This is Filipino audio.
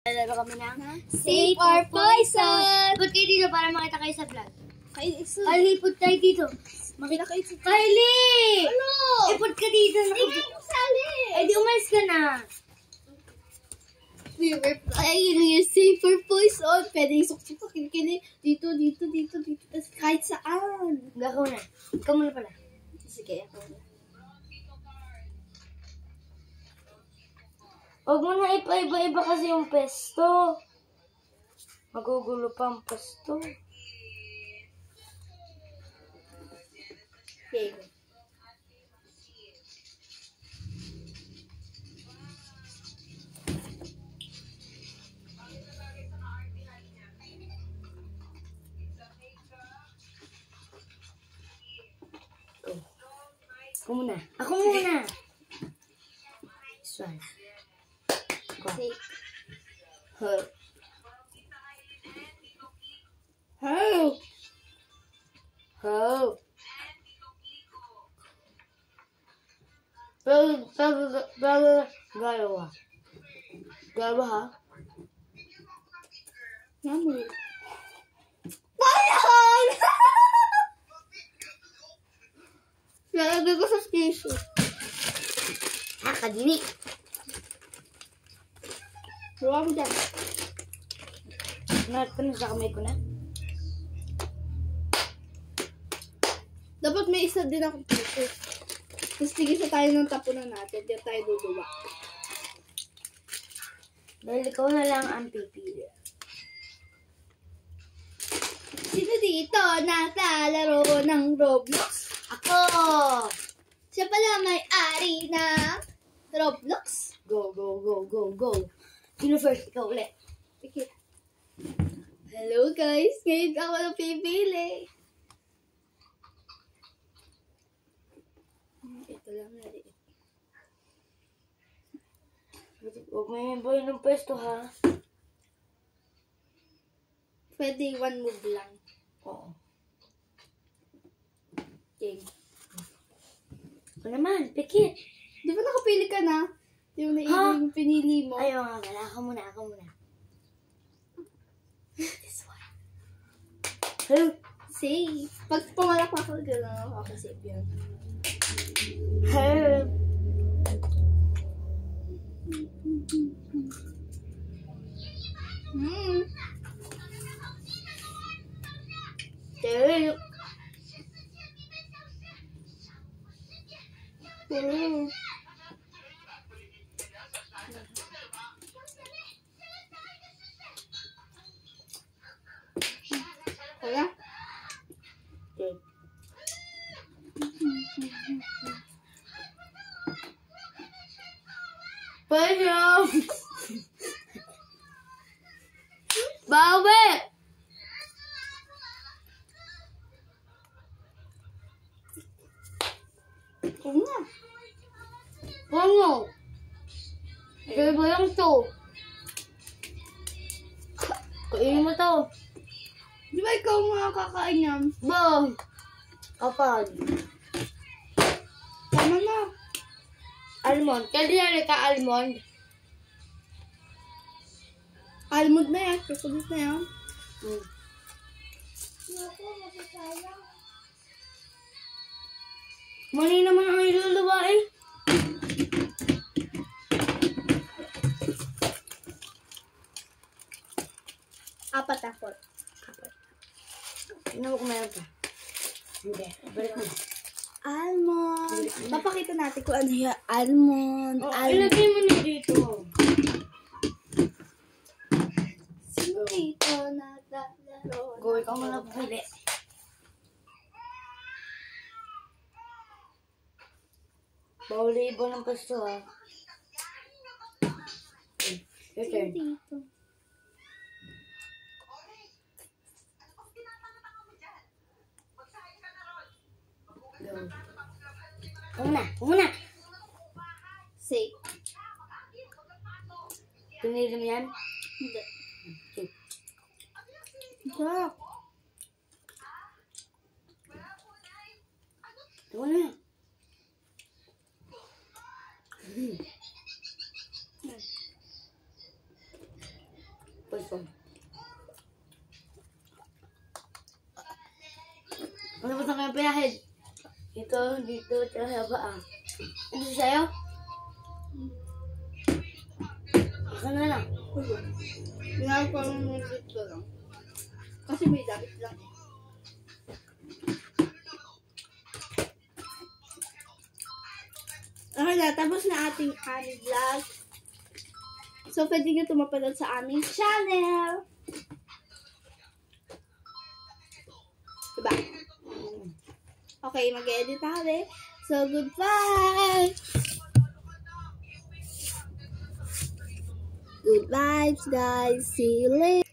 Lalaro kami ng Safe or Poison! Put kayo dito para makita kayo sa vlog. Kylie, put tayo dito. makita kayo sa Kylie! Ano? Iput ka dito. Hindi mo sali! Ay, di umalis ka na. We were playing yung Safe or Poison. Pwede isok-sok kilikili. Dito. Tapos kahit saan. Gako na. Ikaw muna pala. Sige, ako na. Huwag mo na ipa-iba-iba kasi yung pesto. Magugulo pa ang pesto. Okay. Ako muna. Ako muna. This one. Go. Safe. Huh. Oh! Oh. Galawa ha? Namu. Bayan! Lalagay ko sa station. Kadiri. Ruwa mo dyan. Nahat ko na sa kamay ko na. Dapat may isa din akong puso. Tapos tigisa tayo ng tapunan natin. Diyan tayo duduwa. Dahil ikaw na lang ang pipili. Sino dito naglalaro ng Roblox? Ako! Siya pala may-ari ng Roblox. Go. Sino first? Ikaw ulit. Okay. Hello guys! Ngayon ako na pipili. Ito lang na rin. Huwag mo yung boy ng pwesto ha. Pwede one move lang. Oo. Okay. Ako naman, pikit. Di ba nakapili ka na? Yung Ha? pinili mo. Ayaw nga pala. Ako muna. This one. Hello? Safe. Pag pumalak ako, gano'n ako safe yun. Hello? Hello? Wala? Okay. Pwede! Bawi! Oo nga. Ano? Kaya ba yung to? Kainin mo to. Di ba ikaw mga kakain yan? Bang! Kapag. Tama na. Almond. Kaya dinali ka almond. Almond na yan. Kakulit na yan. Mali naman ang iluluwa eh. Apat. Tingnan mo kung meron pa. Hindi. Balik mo. Almond. Papakita natin kung ano yung almond. Ilagay mo na dito. Sino dito naglalaro? Go, ikaw muna pupili. Bawal iba ng pwesto ha. Your Sino turn. dito? Go. Una. Safe. Pinili mo yan? Hindi. Okay. Sarap. Una. gutom. Ano ba kayong pinahid? Dito, tsaka ba ah? Ano sa'yo? Aka na lang. Ginagawa ko ng dito lang. Kasi may damit lang. Okay na, tapos na ating vlog. So, pwede nyo tumapanood sa aming channel. Diba? Okay, mag-edit na kami. So, goodbye! Good vibes, guys. See you later.